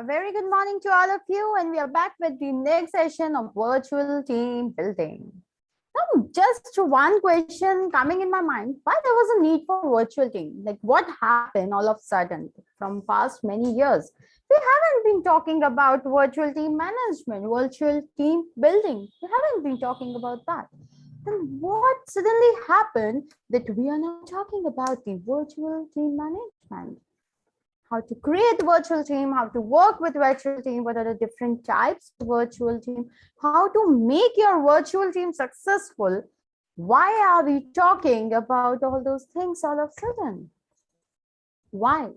A very good morning to all of you, and we are back with the next session of virtual team building. Now, just one question coming in my mind: why there was a need for virtual team? Like, what happened all of a sudden from past many years? We haven't been talking about virtual team management, virtual team building. We haven't been talking about that. Then what suddenly happened that we are now talking about the virtual team management? How to create a virtual team, how to work with virtual team, what are the different types of virtual team, how to make your virtual team successful. Why are we talking about all those things all of a sudden? Why?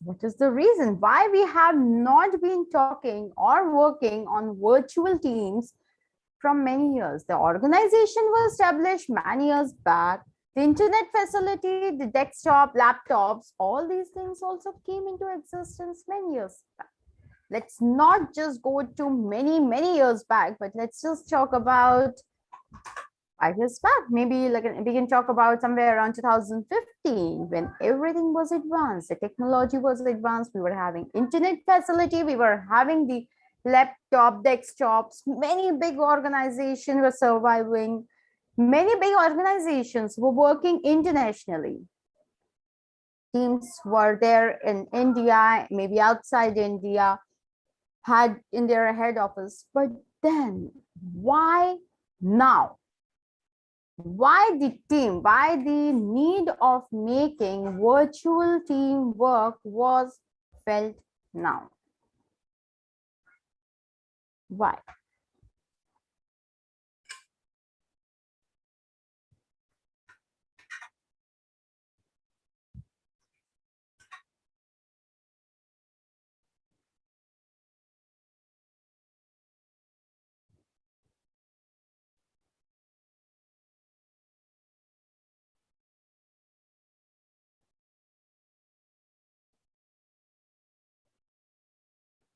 What is the reason why we have not been talking or working on virtual teams from many years? The organization was established many years back. The internet facility, the desktop, laptops, all these things also came into existence many years back. Let's not just go to many years back, but let's just talk about 5 years back. Maybe like we can talk about somewhere around 2015 when everything was advanced. The technology was advanced. We were having internet facility. We were having the laptop, desktops. Many big organizations were surviving. Many big organizations were working internationally. Teams were there in India, maybe outside India, had in their head office. But then why now? Why the team? Why the need of making virtual team work was felt now? Why?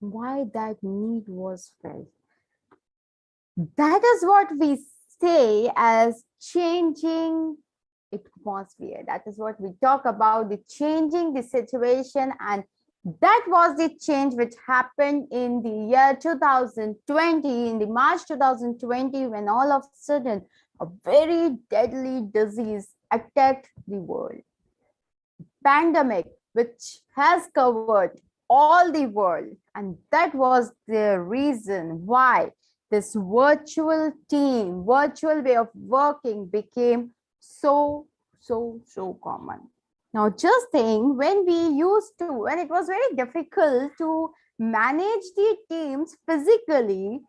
Why that need was felt? That is what we say as changing atmosphere. That is what we talk about, the changing the situation. And that was the change which happened in the year 2020, in the March 2020, when all of a sudden a very deadly disease attacked the world. Pandemic, which has covered all the world. And that was the reason why this virtual team, virtual way of working became so common. Now, just think when it was very difficult to manage the teams physically,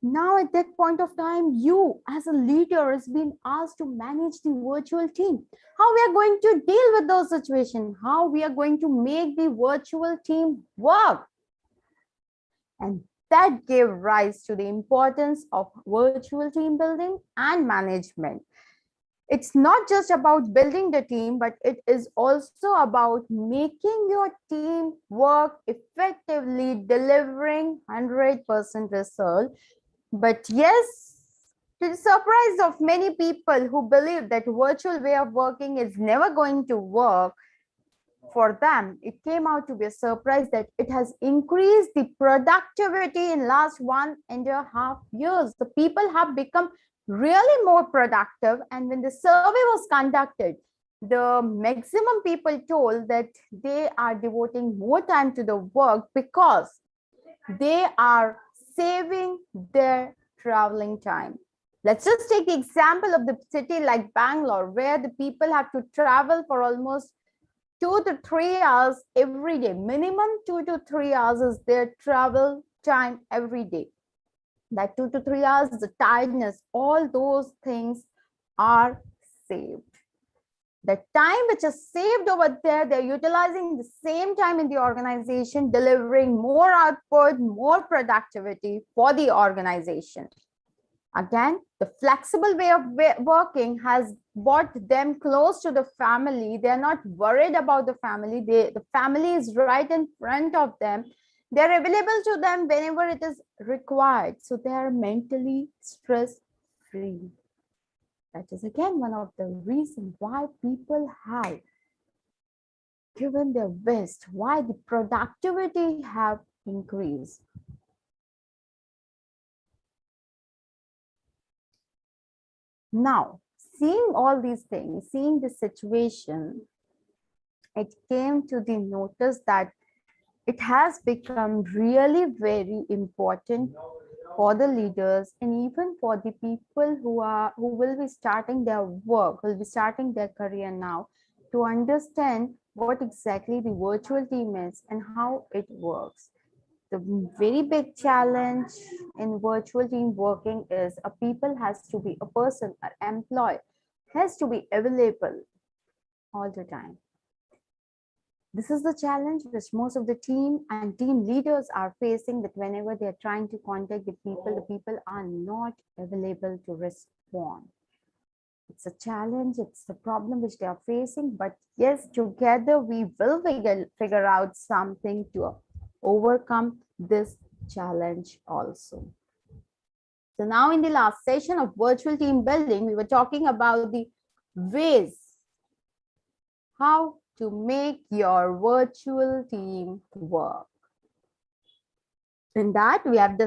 now at that point of time, you as a leader has been asked to manage the virtual team. How we are going to deal with those situations, how we are going to make the virtual team work. And that gave rise to the importance of virtual team building and management. It's not just about building the team, but it is also about making your team work effectively, delivering 100% result. But yes, to the surprise of many people who believe that virtual way of working is never going to work, for them, it came out to be a surprise that it has increased the productivity in last 1.5 years. The people have become really more productive. And when the survey was conducted, the maximum people told that they are devoting more time to the work because they are saving their traveling time. Let's just take the example of the city like Bangalore, where the people have to travel for almost 2 to 3 hours every day. Minimum 2 to 3 hours is their travel time every day. That 2 to 3 hours, the tiredness, all those things are saved. The time which is saved over there, they're utilizing the same time in the organization, delivering more output, more productivity for the organization. Again, the flexible way of working has brought them close to the family. They're not worried about the family. The family is right in front of them. They're available to them whenever it is required. So they are mentally stress-free. That is again one of the reasons why people have given their best, why the productivity have increased. Now, seeing all these things, seeing the situation, it came to the notice that it has become really very important for the leaders and even for the people who will be starting their work, will be starting their career now, to understand what exactly the virtual team is and how it works. The very big challenge in virtual team working is a people has to be a person, an employee has to be available all the time. This is the challenge which most of the team and team leaders are facing, that whenever they are trying to contact the people are not available to respond. It's a challenge, it's the problem which they are facing, but yes, together we will figure out something to overcome this challenge also. So now in the last session of virtual team building, we were talking about the ways how to make your virtual team work. In that, we have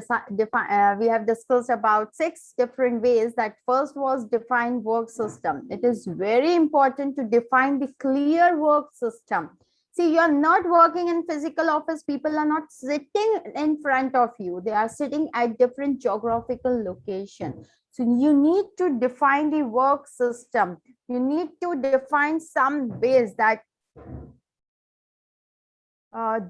discussed about 6 different ways. That first was define work system. It is very important to define the clear work system. See, you're not working in physical office. People are not sitting in front of you. They are sitting at different geographical location. So you need to define the work system. You need to define some ways that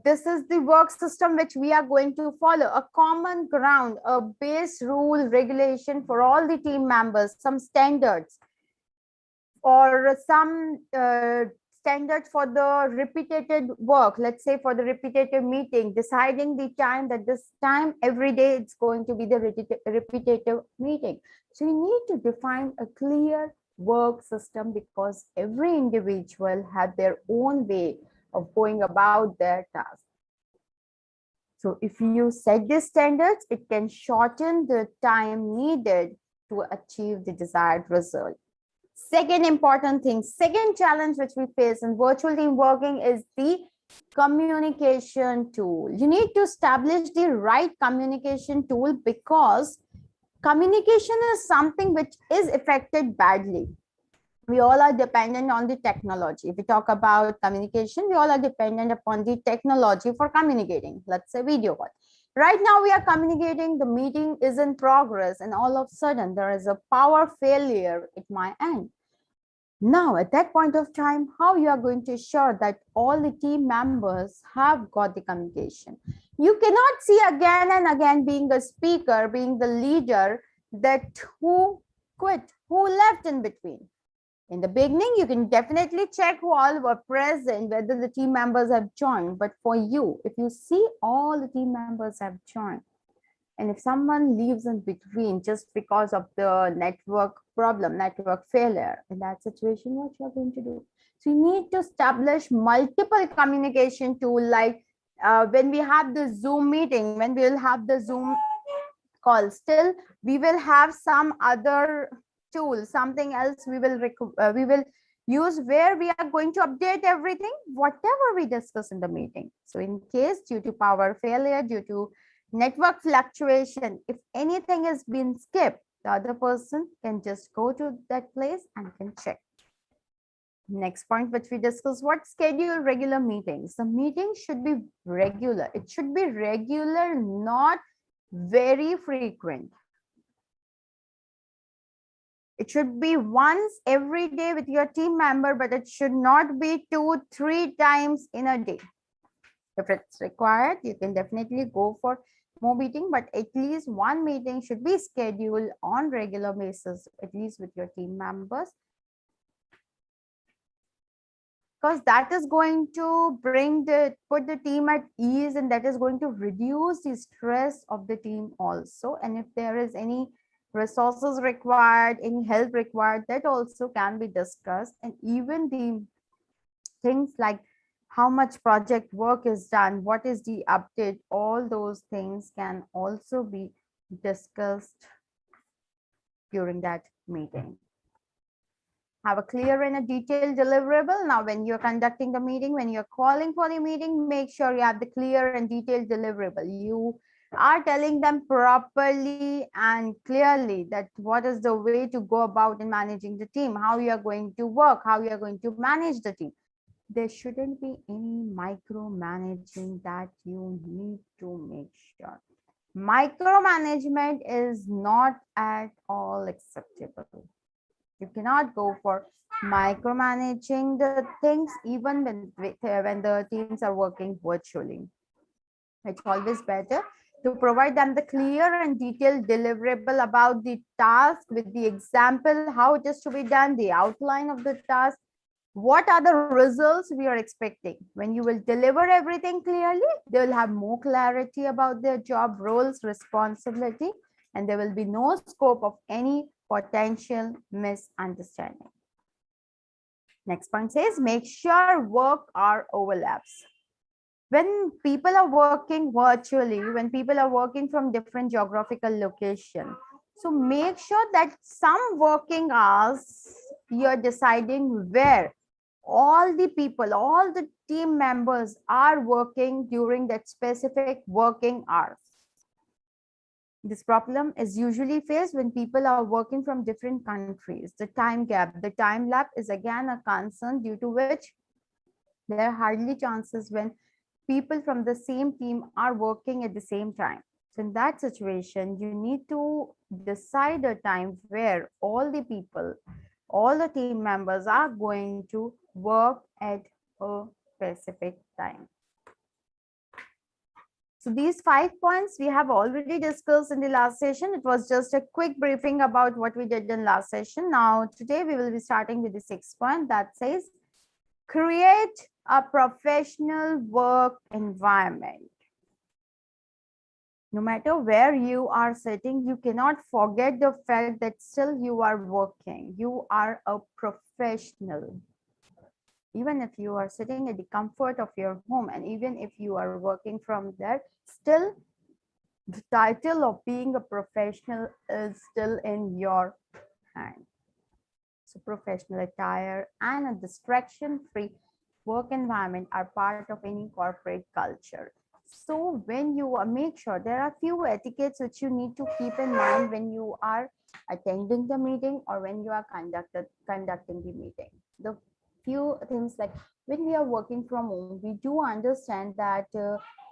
this is the work system which we are going to follow, a common ground, a base rule regulation for all the team members, some standards or some standards for the repeated work. Let's say for the repetitive meeting, deciding the time that this time every day it's going to be the repetitive meeting. So you need to define a clear work system because every individual had their own way of going about their task. So if you set the standards, it can shorten the time needed to achieve the desired result. Second important thing, second challenge which we face in virtual team working is the communication tool. You need to establish the right communication tool because communication is something which is affected badly. We all are dependent on the technology. If we talk about communication, we all are dependent upon the technology for communicating. Let's say video call. Right now we are communicating, the meeting is in progress, and all of a sudden there is a power failure at my end. Now, at that point of time, how you are going to ensure that all the team members have got the communication? You cannot see again and again being a speaker, being the leader, that who quit, who left in between. In the beginning, you can definitely check who all were present, whether the team members have joined. But for you, if you see all the team members have joined, and if someone leaves in between just because of the network problem, network failure, in that situation, what you are going to do? So you need to establish multiple communication tool, like when we have the Zoom meeting, when we will have the Zoom call, still we will have some other tool, something else we will use where we are going to update everything, whatever we discuss in the meeting. So in case due to power failure, due to network fluctuation, if anything has been skipped, the other person can just go to that place and can check. Next point which we discuss, what schedule regular meetings. The meeting should be regular. It should be regular, not very frequent. It should be once every day with your team member, but it should not be 2-3 times in a day. If it's required, you can definitely go for more meeting, but at least one meeting should be scheduled on regular basis, at least with your team members, because that is going to put the team at ease, and that is going to reduce the stress of the team also. And if there is any resources required, any help required, that also can be discussed. And even the things like how much project work is done, what is the update, all those things can also be discussed during that meeting. Have a clear and a detailed deliverable. Now, when you're conducting the meeting, when you're calling for the meeting, make sure you have the clear and detailed deliverable. You are telling them properly and clearly that what is the way to go about in managing the team, how you are going to work, how you are going to manage the team. There shouldn't be any micromanaging that you need to make sure. Micromanagement is not at all acceptable. You cannot go for micromanaging the things even when the teams are working virtually. It's always better to provide them the clear and detailed deliverable about the task with the example, how it is to be done, the outline of the task, what are the results we are expecting. When you will deliver everything clearly, they will have more clarity about their job roles, responsibility, and there will be no scope of any potential misunderstanding. Next point says, make sure work hour overlaps. When people are working virtually, when people are working from different geographical location, so make sure that some working hours you're deciding where all the people, all the team members are working during that specific working hours. This problem is usually faced when people are working from different countries. The time gap, the time lapse is again a concern due to which there are hardly chances when people from the same team are working at the same time. So in that situation, you need to decide a time where all the people, all the team members are going to work at a specific time. So these 5 points we have already discussed in the last session. It was just a quick briefing about what we did in last session. Now, today we will be starting with the 6th point that says, create a professional work environment. No matter where you are sitting, you cannot forget the fact that still you are working. You are a professional. Even if you are sitting at the comfort of your home, and even if you are working from there, still the title of being a professional is still in your hand. So professional attire and a distraction-free work environment are part of any corporate culture. So when you make sure, there are few etiquettes which you need to keep in mind when you are attending the meeting or when you are conducting the meeting. The few things, like when we are working from home, we do understand that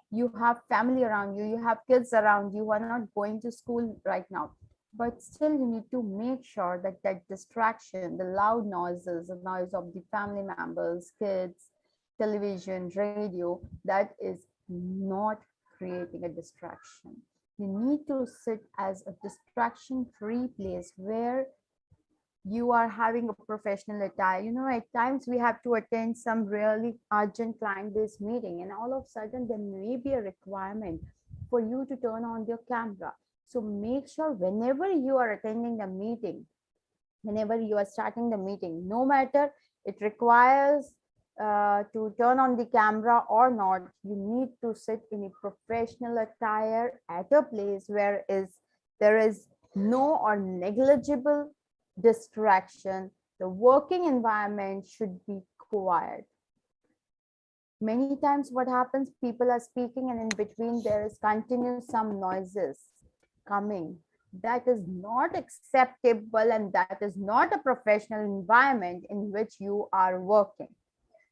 you have family around you, you have kids around you who are not going to school right now. But still you need to make sure that that distraction, the loud noises, the noise of the family members, kids, television, radio, that is not creating a distraction. You need to sit as a distraction-free place where you are having a professional attire. You know, at times we have to attend some really urgent client-based meeting, and all of a sudden there may be a requirement for you to turn on your camera. So make sure whenever you are attending the meeting, whenever you are starting the meeting, no matter it requires to turn on the camera or not, you need to sit in a professional attire at a place where there is no or negligible distraction. The working environment should be quiet. Many times what happens, people are speaking and in between there is continuous some noises coming. That is not acceptable, and that is not a professional environment in which you are working.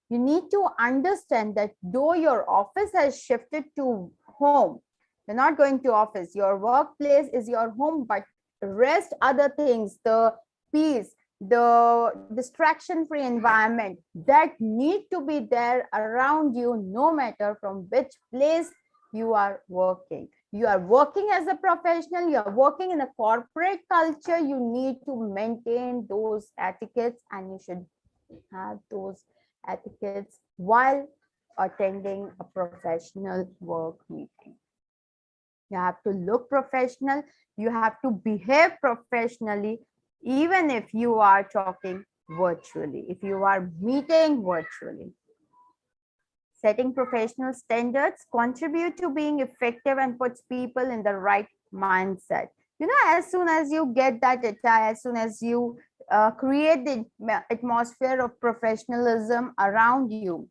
You need to understand that though your office has shifted to home, you're not going to office, your workplace is your home, but rest other things, the peace, the distraction-free environment that need to be there around you, no matter from which place you are working. You are working as a professional, you are working in a corporate culture, you need to maintain those etiquettes, and you should have those etiquettes while attending a professional work meeting. You have to look professional, you have to behave professionally, even if you are talking virtually, if you are meeting virtually. Setting professional standards contribute to being effective and puts people in the right mindset. You know, as soon as you get that attire, as soon as you create the atmosphere of professionalism around you.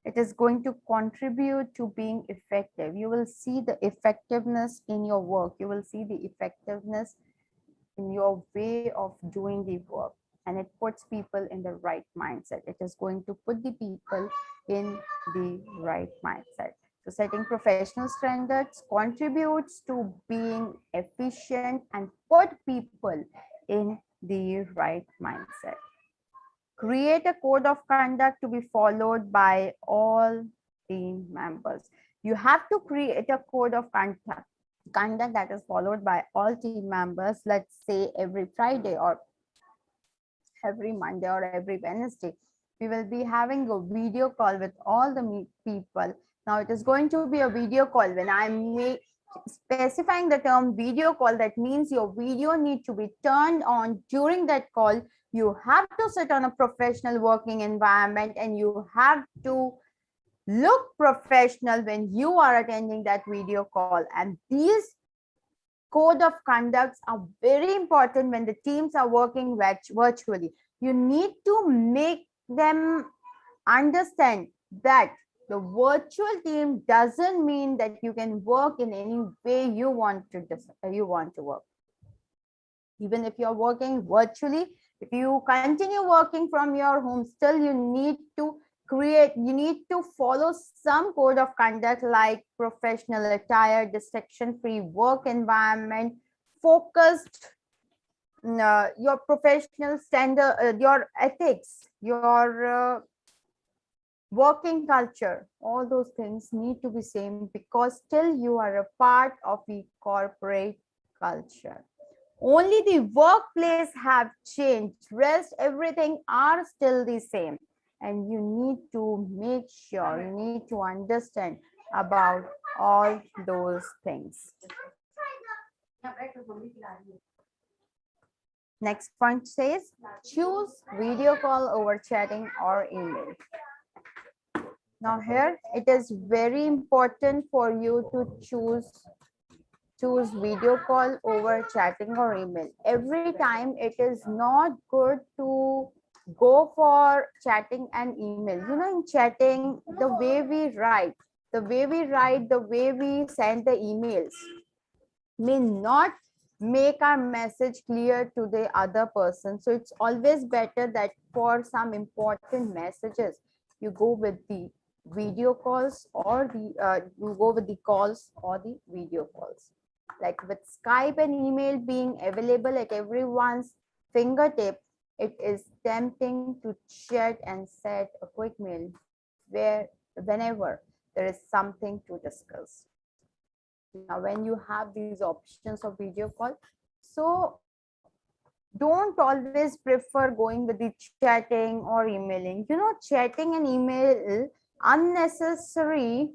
It is going to contribute to being effective. You will see the effectiveness in your work. You will see the effectiveness in your way of doing the work, and it puts people in the right mindset. It is going to put the people in the right mindset. So setting professional standards contributes to being efficient and put people in the right mindset. Create a code of conduct to be followed by all team members. You have to create a code of conduct that is followed by all team members. Let's say every Friday or every Monday or every Wednesday, we will be having a video call with all the people. Now it is going to be a video call. When I'm specifying the term video call, that means your video need to be turned on during that call. You have to sit on a professional working environment, and you have to look professional when you are attending that video call. And these code of conducts are very important when the teams are working virtually. You need to make them understand that the virtual team doesn't mean that you can work in any way you want to work. Even if you're working virtually, if you continue working from your home, still you need to follow some code of conduct, like professional attire, distraction-free work environment, focused, your professional standard, your ethics, your working culture. All those things need to be same, because still you are a part of the corporate culture. Only the workplace have changed. Rest, everything are still the same. And you need to make sure, you need to understand about all those things. Next point says, choose video call over chatting or email. Now here, it is very important for you to choose video call over chatting or email. Every time it is not good to go for chatting and email. You know, in chatting, the way we write, the way we send the emails may not make our message clear to the other person. So it's always better that for some important messages, you go with the video calls or you go with the calls or the video calls. Like with Skype and email being available at everyone's fingertip, it is tempting to chat and send a quick mail whenever there is something to discuss. Now, when you have these options of video call, so don't always prefer going with the chatting or emailing. You know, chatting and email unnecessary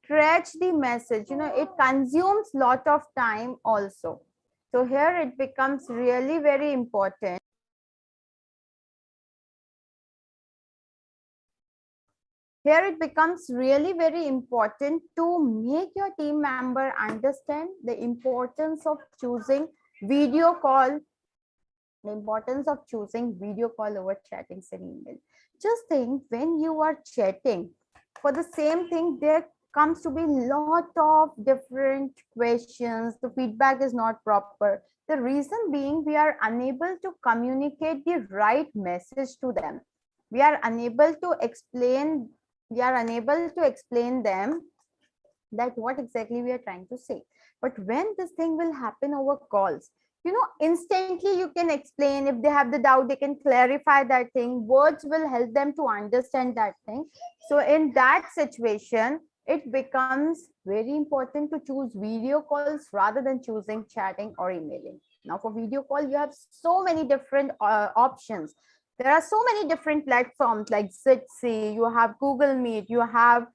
stretch the message. You know, it consumes lot of time also. So here it becomes really very important. Here it becomes really very important to make your team member understand the importance of choosing video call, over chatting and email. Just think, when you are chatting for the same thing, there comes to be lot of different questions. The feedback is not proper. The reason being, we are unable to communicate the right message to them. We are unable to explain them that what exactly we are trying to say. But when this thing will happen over calls, you know, instantly you can explain. If they have the doubt, they can clarify that thing. Words will help them to understand that thing. So in that situation, it becomes very important to choose video calls rather than choosing chatting or emailing. Now for video call, you have so many different options. There are so many different platforms like Jitsi, you have Google Meet, you have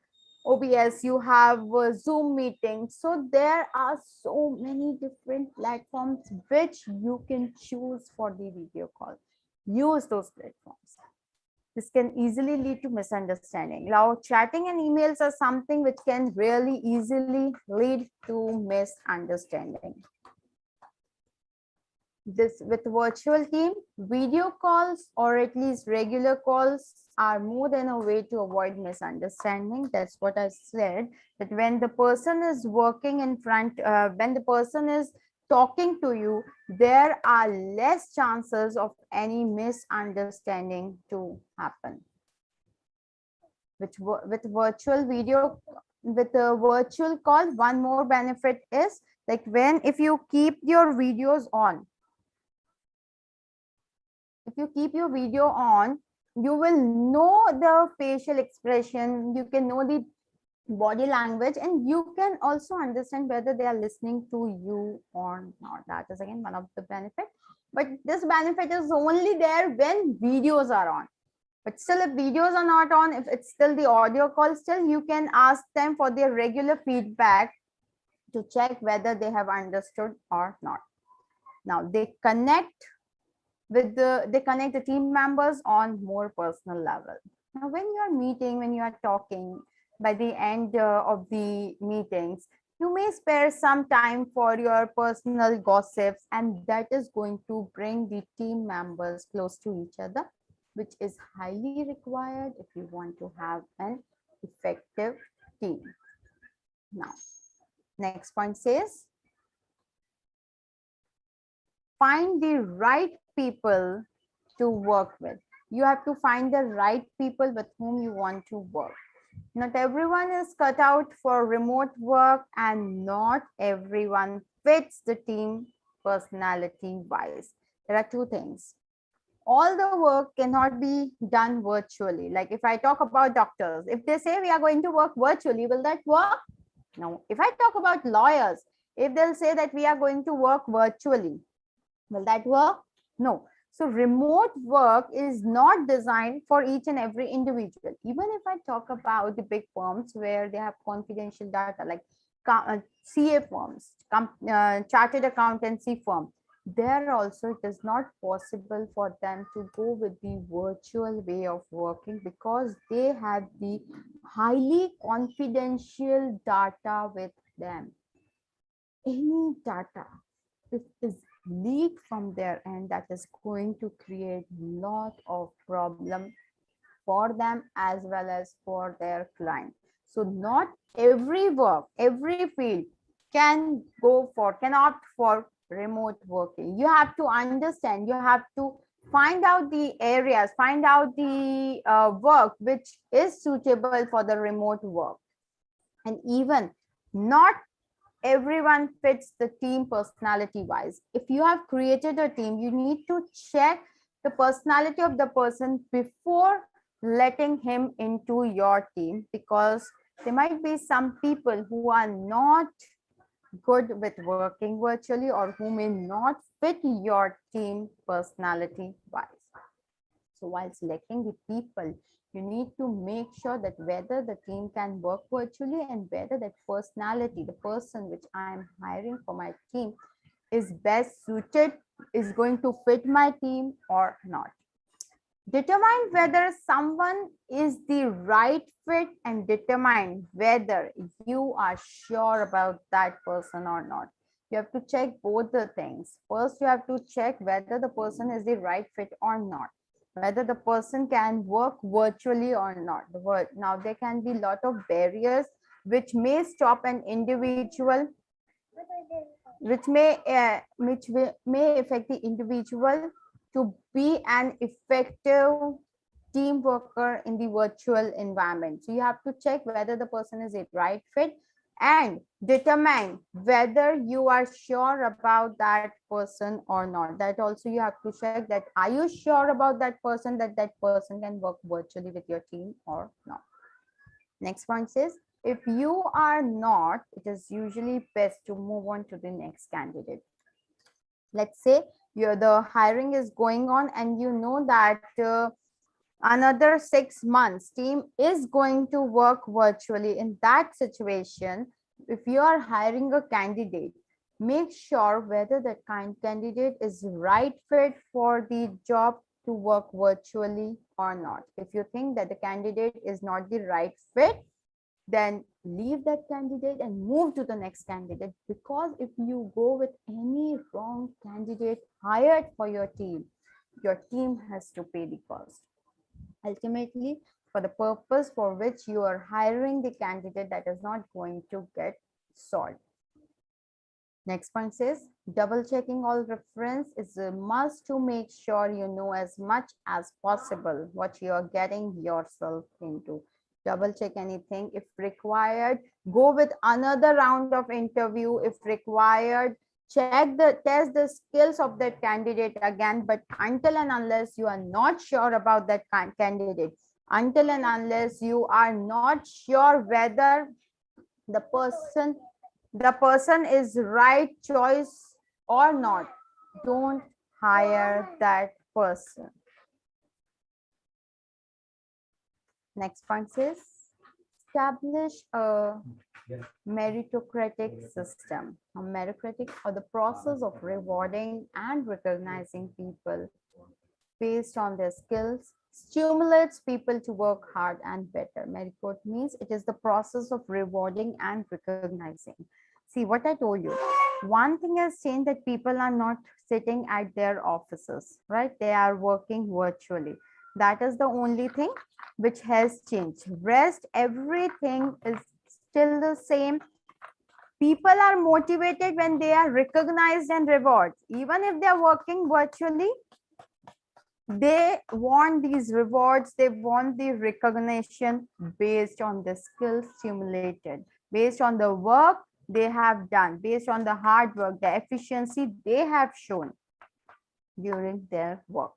OBS, you have Zoom meetings. So there are so many different platforms which you can choose for the video call. Use those platforms. This can easily lead to misunderstanding. Now, chatting and emails are something which can really easily lead to misunderstanding. This with virtual team, video calls or at least regular calls are more than a way to avoid misunderstanding. That's what I said, that when the person is working in front, when the person is talking to you, there are less chances of any misunderstanding to happen. With virtual video, with a virtual call, one more benefit is like when if you keep your videos on, if you keep your video on, you will know the facial expression, you can know the body language, and you can also understand whether they are listening to you or not. That is again one of the benefits. But this benefit is only there when videos are on. But still, if videos are not on, if it's still the audio call, still you can ask them for their regular feedback to check whether they have understood or not. Now they connect they connect the team members on more personal level. Now when you are meeting, when you are talking, by the end of the meetings, you may spare some time for your personal gossips, and that is going to bring the team members close to each other, which is highly required if you want to have an effective team. Now next point says, find the right people to work with. You have to find the right people with whom you want to work. Not everyone is cut out for remote work, and not everyone fits the team personality wise. There are two things. All the work cannot be done virtually. Like if I talk about doctors, if they say we are going to work virtually, will that work? No. If I talk about lawyers, if they'll say that we are going to work virtually, will that work? No. So remote work is not designed for each and every individual. Even if I talk about the big firms where they have confidential data, like CA firms, chartered accountancy firm, there also it is not possible for them to go with the virtual way of working, because they have the highly confidential data with them. Any data, if is leak from their end, that is going to create lot of problem for them as well as for their client. So not every work, every field can opt for remote working. You have to understand, you have to find out the areas, find out the work which is suitable for the remote work. And even not everyone fits the team personality wise. If you have created a team, you need to check the personality of the person before letting him into your team, because there might be some people who are not good with working virtually, or who may not fit your team personality wise. So while selecting the people, you need to make sure that whether the team can work virtually, and whether that personality, the person which I am hiring for my team, is best suited, is going to fit my team or not. Determine whether someone is the right fit, and determine whether you are sure about that person or not. You have to check both the things. First, you have to check whether the person is the right fit or not, whether the person can work virtually or not. Now there can be a lot of barriers which may stop an individual, which may affect the individual to be an effective team worker in the virtual environment. So you have to check whether the person is a right fit, and determine whether you are sure about that person or not. That also you have to check, that are you sure about that person, that that person can work virtually with your team or not. Next point says, if you are not, it is usually best to move on to the next candidate. Let's say the hiring is going on, and you know that another 6 months team is going to work virtually. In that situation, if you are hiring a candidate, make sure whether that candidate is right fit for the job to work virtually or not. If you think that the candidate is not the right fit, then leave that candidate and move to the next candidate. Because if you go with any wrong candidate hired for your team has to pay the cost. Ultimately, for the purpose for which you are hiring the candidate, that is not going to get solved. Next point says double checking all reference is a must to make sure you know as much as possible what you are getting yourself into. Double check anything. If required, go with another round of interview. If required, test the skills of that candidate again. But until and unless you are not sure about that candidate, until and unless you are not sure whether the person is right choice or not, don't hire that person. Next point says establish a meritocratic system. A meritocratic or the process of rewarding and recognizing people based on their skills stimulates people to work hard and better. Merit means it is the process of rewarding and recognizing. See what I told you. One thing has changed, that people are not sitting at their offices, right? They are working virtually. That is the only thing which has changed. Rest, everything is still the same. People are motivated when they are recognized and rewarded. Even if they are working virtually, they want these rewards, they want the recognition based on the skills stimulated, based on the work they have done, based on the hard work, the efficiency they have shown during their work.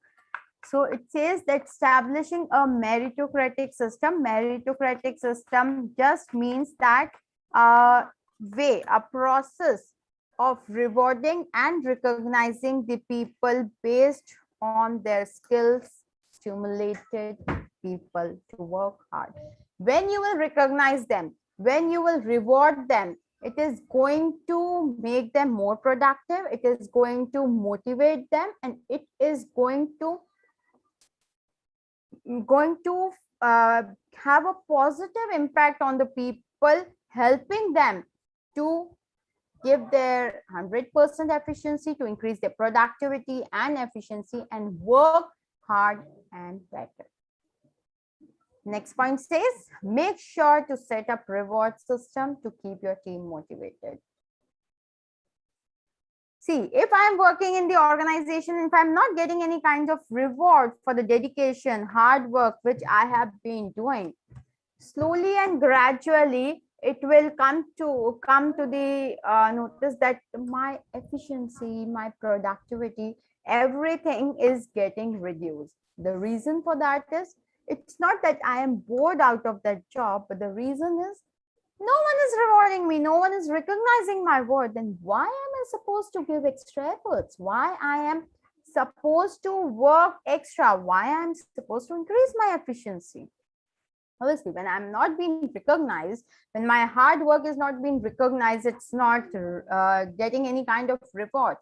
So it says that establishing a meritocratic system just means that a process of rewarding and recognizing the people based on their skills stimulated people to work hard. When you will recognize them, when you will reward them, it is going to make them more productive, it is going to motivate them, and it is going to have a positive impact on the people, helping them to give their 100% efficiency, to increase their productivity and efficiency and work hard and better. Next point says, make sure to set up reward system to keep your team motivated. See, if I'm working in the organization, if I'm not getting any kind of reward for the dedication, hard work, which I have been doing, slowly and gradually, it will come to the notice that my efficiency, my productivity, everything is getting reduced. The reason for that is, it's not that I am bored out of that job, but the reason is no one is rewarding me, no one is recognizing my worth. Then why am I supposed to give extra efforts? Why I am supposed to work extra? Why I'm supposed to increase my efficiency? Obviously, when I'm not being recognized, when my hard work is not being recognized, it's not getting any kind of reward.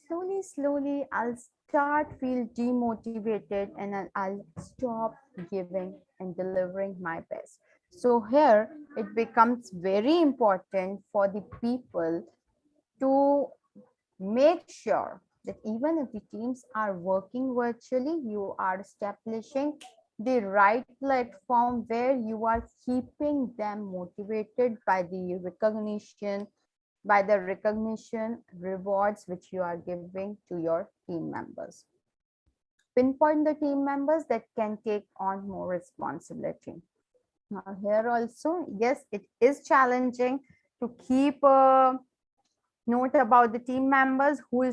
Slowly, I'll start feel demotivated, and I'll stop giving and delivering my best. So here it becomes very important for the people to make sure that even if the teams are working virtually, you are establishing the right platform where you are keeping them motivated by the recognition, rewards which you are giving to your team members. Pinpoint the team members that can take on more responsibility. Now here also, yes, it is challenging to keep a note about the team members who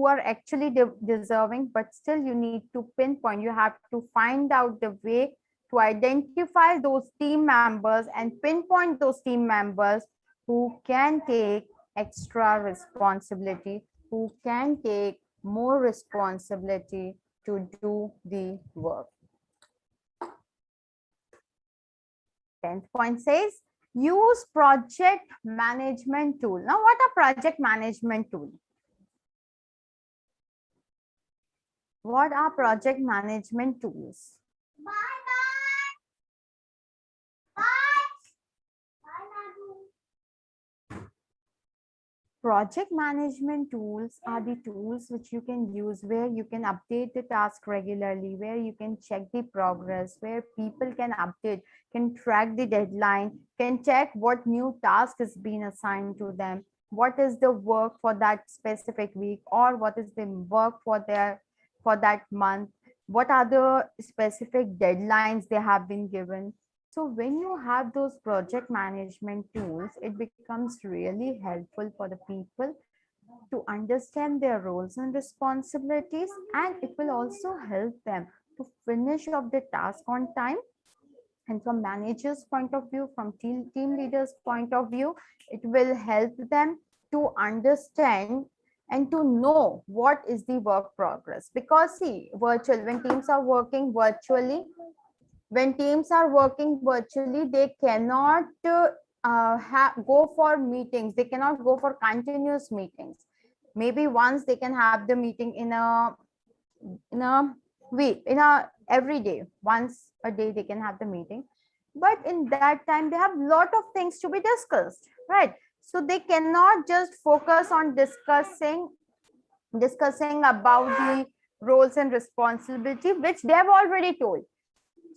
are actually deserving, but still you need to pinpoint, you have to find out the way to identify those team members and pinpoint those team members who can take extra responsibility, who can take more responsibility to do the work. 10th point says, use project management tool. Now, what are project management tools? What are project management tools? project management tools are the tools which you can use, where you can update the task regularly, where you can check the progress, where people can update, can track the deadline, can check what new task is being assigned to them, what is the work for that specific week, or what is the work for that month, what are the specific deadlines they have been given. So when you have those project management tools, it becomes really helpful for the people to understand their roles and responsibilities, and it will also help them to finish up the task on time. And from managers point of view, from team leaders point of view, it will help them to understand and to know what is the work progress. Because see, virtual, when teams are working virtually, they cannot go for meetings, they cannot go for continuous meetings. Maybe once they can have the meeting in a week, in a every day, once a day they can have the meeting, but in that time they have lot of things to be discussed, right? So they cannot just focus on discussing about the roles and responsibility which they have already told.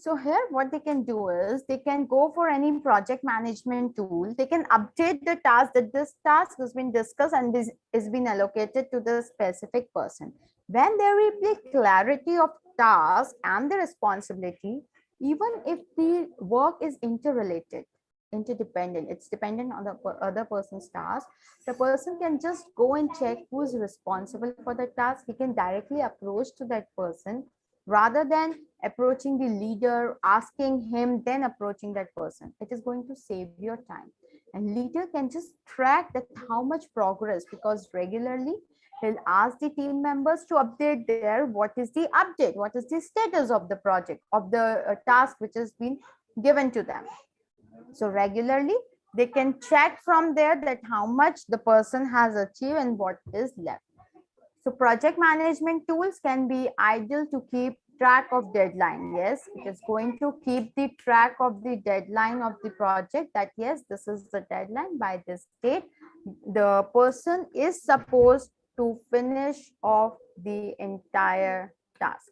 So here what they can do is they can go for any project management tool. They can update the task, that this task has been discussed and this is been allocated to the specific person. When there will be clarity of task and the responsibility, even if the work is interrelated, interdependent, it's dependent on the other person's task, the person can just go and check who is responsible for the task. He can directly approach to that person rather than approaching the leader, asking him, then approaching that person. It is going to save your time. And leader can just track that how much progress, because regularly he'll ask the team members to update there what is the update, what is the status of the project, of the task which has been given to them. So regularly they can check from there that how much the person has achieved and what is left. So project management tools can be ideal to keep track of deadline. Yes, it is going to keep the track of the deadline of the project, that yes, this is the deadline, by this date the person is supposed to finish off the entire task.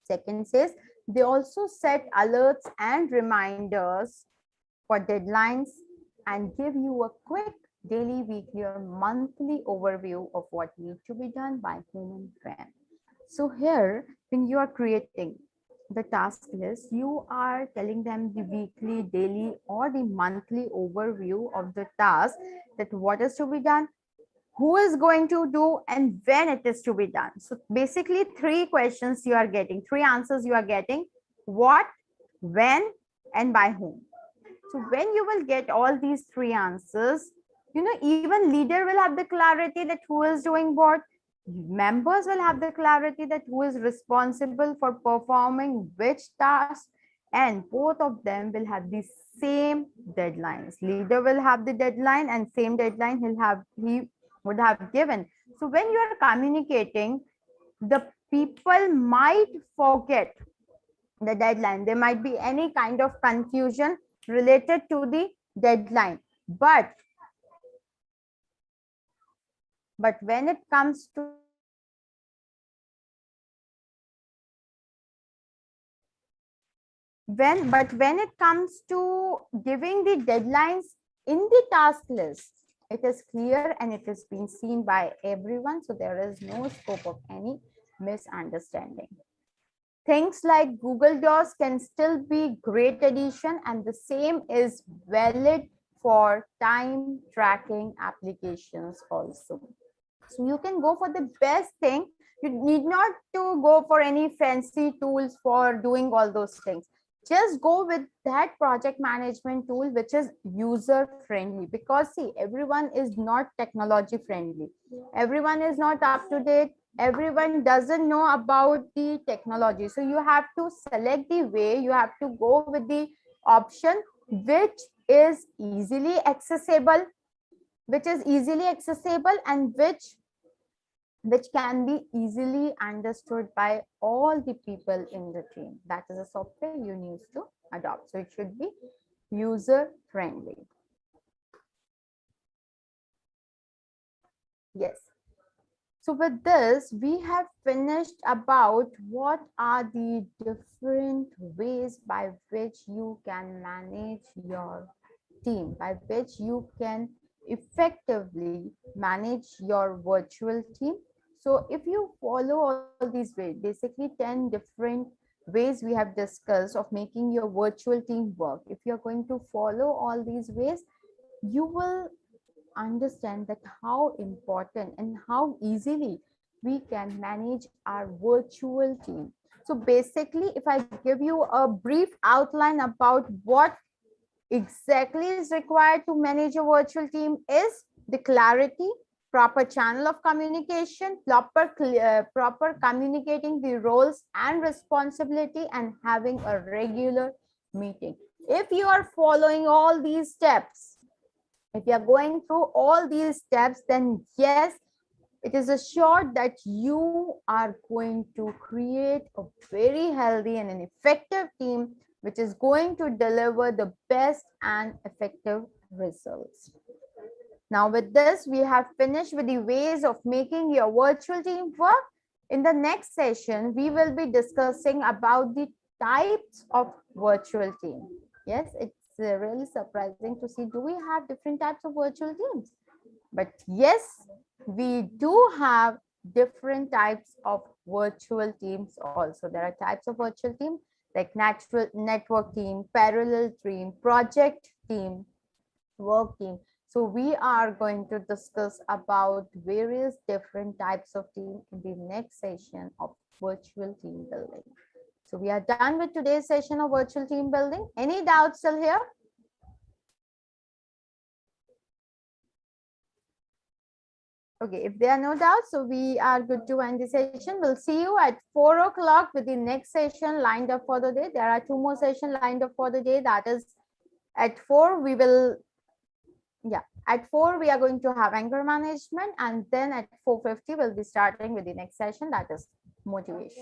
Second says they also set alerts and reminders for deadlines and give you a quick daily, weekly, or monthly overview of what needs to be done by whom and when. So here, when you are creating the task list, you are telling them the weekly, daily, or the monthly overview of the task, that what is to be done, who is going to do, and when it is to be done. So basically three questions you are getting, three answers you are getting: what, when, and by whom. So when you will get all these three answers, even leader will have the clarity that who is doing what, members will have the clarity that who is responsible for performing which task, and both of them will have the same deadlines. Leader will have the deadline and same deadline he would have given. So when you are communicating, the people might forget the deadline. There might be any kind of confusion related to the deadline. But when it comes to when it comes to giving the deadlines in the task list, it is clear and it is being seen by everyone. So there is no scope of any misunderstanding. Things like Google Docs can still be great addition, and the same is valid for time tracking applications also. So you can go for the best thing. You need not to go for any fancy tools for doing all those things. Just go with that project management tool which is user friendly, because see, everyone is not technology friendly. Everyone is not up to date. Everyone doesn't know about the technology. So you have to select the way, you have to go with the option which is easily accessible, and which can be easily understood by all the people in the team. That is a software you need to adopt. So it should be user friendly. Yes. So with this, we have finished about what are the different ways by which you can manage your team, by which you can effectively manage your virtual team. So if you follow all these ways, basically 10 different ways we have discussed of making your virtual team work. If you're going to follow all these ways, you will understand that how important and how easily we can manage our virtual team. So basically, if I give you a brief outline about what exactly is required to manage a virtual team is the clarity, proper channel of communication, proper communicating the roles and responsibility, and having a regular meeting. If you are following all these steps, if you are going through all these steps, then yes, it is assured that you are going to create a very healthy and an effective team which is going to deliver the best and effective results. Now with this, we have finished with the ways of making your virtual team work. In the next session, we will be discussing about the types of virtual team. Yes, it's really surprising to see, do we have different types of virtual teams? But yes, we do have different types of virtual teams also. There are types of virtual team like natural network team, parallel team, project team, work team. So we are going to discuss about various different types of team in the next session of virtual team building. So we are done with today's session of virtual team building. Any doubts still here? Okay, if there are no doubts, so we are good to end the session. We'll see you at 4 o'clock with the next session lined up for the day. There are two more sessions lined up for the day. That is at 4, we will, yeah, at 4, we are going to have anger management. And then at 4:50, we'll be starting with the next session. That is motivation.